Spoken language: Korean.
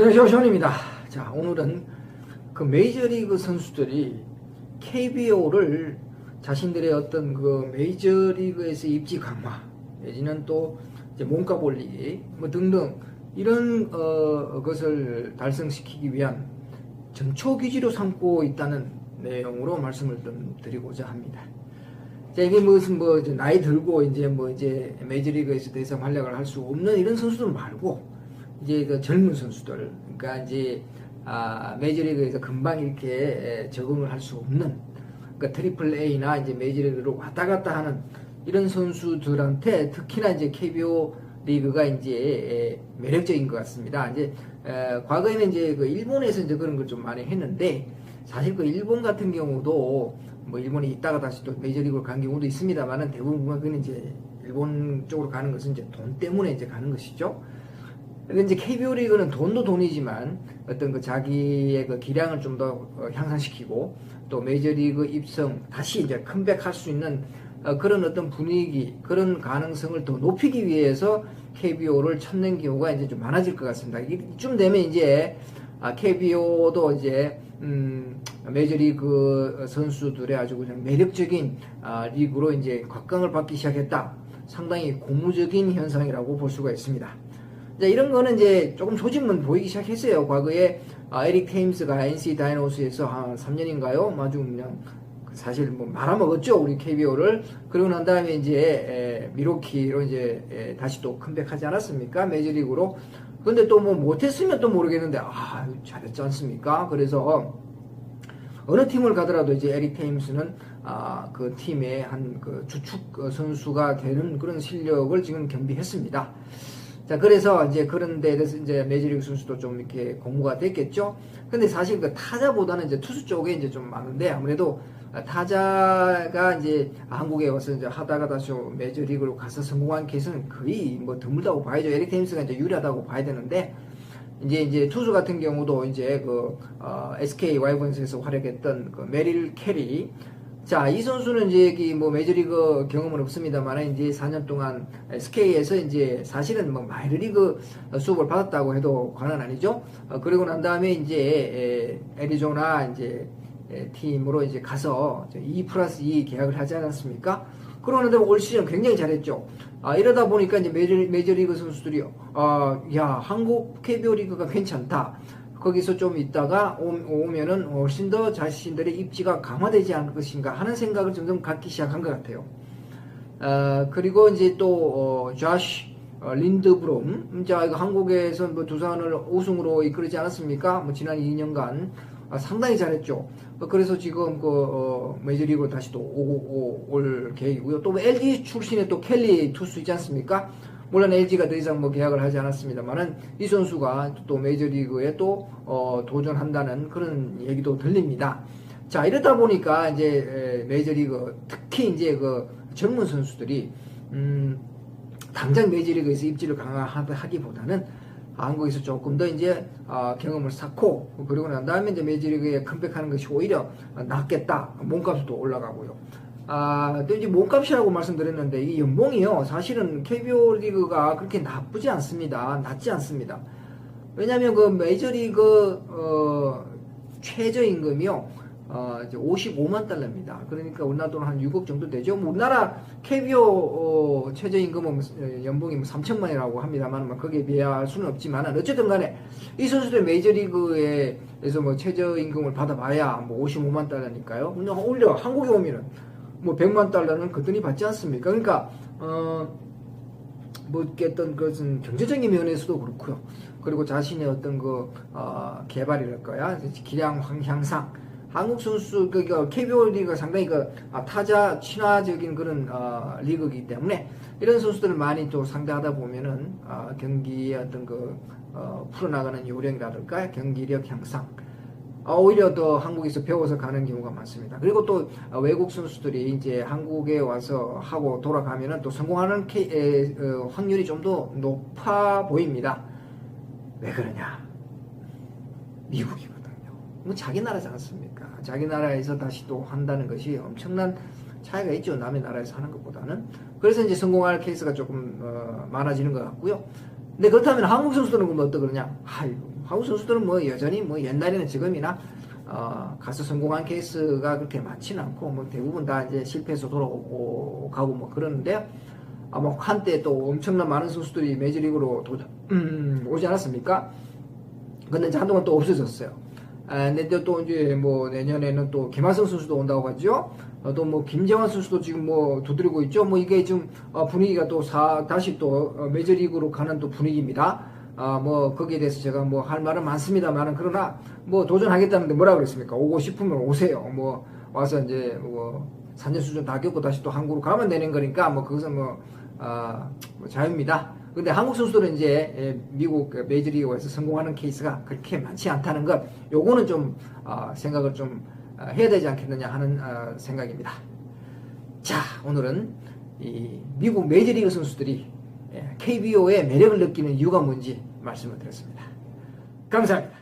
안녕하세요, 시원입니다. 자, 오늘은 그 메이저리그 선수들이 KBO를 자신들의 어떤 그 메이저리그에서 입지 강화, 내지는 또 이제 몸값 올리기, 뭐 등등 이런 것을 달성시키기 위한 전초 기지로 삼고 있다는 내용으로 말씀을 좀 드리고자 합니다. 자, 이게 무슨 이제 나이 들고 이제 메이저리그에서 더 이상 활약을 할 수 없는 이런 선수들 말고 이제 그 젊은 선수들, 그러니까 이제 메이저리그에서 금방 이렇게 적응을 할 수 없는, 그러니까 트리플 A나 이제 메이저리그로 왔다 갔다 하는 이런 선수들한테 특히나 이제 KBO 리그가 이제 매력적인 것 같습니다. 이제 과거에는 이제 그 일본에서 이제 그런 걸 좀 많이 했는데, 사실 그 일본 같은 경우도 뭐 일본에 있다가 다시 또 메이저리그로 간 경우도 있습니다만은, 대부분 그는 이제 일본 쪽으로 가는 것은 이제 돈 때문에 이제 가는 것이죠. 이제 KBO 리그는 돈도 돈이지만 어떤 그 자기의 그 기량을 좀 더 향상시키고 또 메이저리그 입성 다시 이제 컴백할 수 있는 그런 어떤 분위기, 그런 가능성을 더 높이기 위해서 KBO를 찾는 경우가 이제 좀 많아질 것 같습니다. 이쯤 되면 이제 KBO도 이제 메이저리그 선수들의 아주 그냥 매력적인 리그로 이제 각광을 받기 시작했다. 상당히 고무적인 현상이라고 볼 수가 있습니다. 이런 거는 이제 조금 조짐은 보이기 시작했어요. 과거에 에릭 테임스가 NC 다이노스에서 한 3년인가요? 아주 그냥 사실 뭐 말아먹었죠, 우리 KBO를. 그러고 난 다음에 이제 미러키로 이제 다시 또 컴백하지 않았습니까? 메이저리그로. 근데 또 뭐 못했으면 또 모르겠는데 잘했지 않습니까? 그래서 어느 팀을 가더라도 이제 에릭 테임스는 그 팀의 한 그 주축 선수가 되는 그런 실력을 지금 겸비했습니다. 자, 그래서 이제 그런 데에 대해서 이제 메이저리그 선수도 좀 이렇게 공부가 됐겠죠. 근데 사실 그 타자보다는 이제 투수 쪽에 이제 좀 많은데, 아무래도 타자가 이제 한국에 와서 이제 하다가 다시 메이저리그로 가서 성공한 케이스는 거의 뭐 드물다고 봐야죠. 에릭 테임스가 이제 유리하다고 봐야 되는데, 이제 투수 같은 경우도 이제 그 SK 와이번스에서 활약했던 그 메릴 캐리. 자, 이 선수는 이제 뭐 메이저리그 경험은 없습니다만 이제 4년 동안 SK에서 이제 사실은 뭐 마이너리그 수업을 받았다고 해도 과언은 아니죠. 그리고 난 다음에 이제 애리조나 이제 팀으로 이제 가서 2+2 계약을 하지 않았습니까? 그러는데 올 시즌 굉장히 잘했죠. 이러다 보니까 이제 메이저리그 선수들이 야, 한국 KBO 리그가 괜찮다. 거기서 좀 있다가 오면은 훨씬 더 자신들의 입지가 강화되지 않을 것인가 하는 생각을 점점 갖기 시작한 것 같아요. 그리고 이제 또 조시 린드브롬, 자, 이거 한국에서 뭐 두산을 우승으로 이끌지 않았습니까? 뭐 지난 2년간 상당히 잘했죠. 그래서 지금 메이저리그로 다시 또 올 계획이고요. 또 LG 출신의 또 켈리 투수 있지 않습니까? 물론 LG가 더 이상 뭐 계약을 하지 않았습니다만은 이 선수가 또 메이저리그에 또 도전한다는 그런 얘기도 들립니다. 자, 이러다 보니까 이제 메이저리그, 특히 이제 그 젊은 선수들이 당장 메이저리그에서 입지를 강화하기보다는 한국에서 조금 더 이제 경험을 쌓고, 그리고 난 다음에 이제 메이저리그에 컴백하는 것이 오히려 낫겠다. 몸값도 올라가고요. 또 이제 몸값이라고 말씀드렸는데, 이 연봉이요, 사실은 KBO 리그가 그렇게 나쁘지 않습니다. 낮지 않습니다. 왜냐면 그 메이저리그 최저임금이요, 이제 55만 달러입니다. 그러니까 우리나라 돈 한 6억 정도 되죠. 우리나라 KBO 최저임금은 연봉이 3천만이라고 합니다만, 뭐 거기에 비할 수는 없지만, 어쨌든 간에 이 선수들 메이저리그에서 뭐 최저임금을 받아봐야 뭐 55만 달러니까요. 근데 올려 한국에 오면은 뭐 100만 달러는 거뜬히 받지 않습니까? 그러니까 뭐 어떤 것은 경제적인 면에서도 그렇고요. 그리고 자신의 어떤 그 개발이랄까요, 기량 향상. 한국 선수 KBO 리그가 상당히 타자 친화적인 그런 리그이기 때문에 이런 선수들을 많이 또 상대하다 보면은 경기의 어떤 풀어나가는 요령이라든가 경기력 향상, 오히려 더 한국에서 배워서 가는 경우가 많습니다. 그리고 또 외국 선수들이 이제 한국에 와서 하고 돌아가면은 또 성공하는 확률이 좀 더 높아 보입니다. 왜 그러냐? 미국이거든요. 뭐 자기 나라지 않습니까? 자기 나라에서 다시 또 한다는 것이 엄청난 차이가 있죠, 남의 나라에서 하는 것보다는. 그래서 이제 성공할 케이스가 조금 많아지는 것 같고요. 근데 그렇다면 한국 선수들은 뭐 어떠느냐? 한국 선수들은 뭐 여전히 뭐 옛날에는 지금이나 가서 성공한 케이스가 그렇게 많지는 않고 뭐 대부분 다 이제 실패해서 돌아오고 가고 뭐 그러는데 뭐 한때 또 엄청난 많은 선수들이 메이저리그로 오지 않았습니까? 근데 이제 한동안 또 없어졌어요. 근데 또 이제 뭐 내년에는 또 김하성 선수도 온다고 하죠. 또 뭐 김재환 선수도 지금 뭐 두드리고 있죠. 뭐 이게 지금 분위기가 또 다시 또 메이저리그로 가는 또 분위기입니다. 뭐 거기에 대해서 제가 뭐 할 말은 많습니다만은 그러나 뭐 도전하겠다는데 뭐라 그랬습니까? 오고 싶으면 오세요. 뭐 와서 이제 뭐 4년 수준 다 겪고 다시 또 한국으로 가면 되는 거니까 뭐 그것은 뭐 자유입니다. 근데 한국 선수들은 이제 미국 메이저리그에서 성공하는 케이스가 그렇게 많지 않다는 것, 요거는 좀 생각을 좀 해야 되지 않겠느냐 하는 생각입니다. 자, 오늘은 이 미국 메이저리그 선수들이 KBO의 매력을 느끼는 이유가 뭔지 말씀을 드렸습니다. 감사합니다.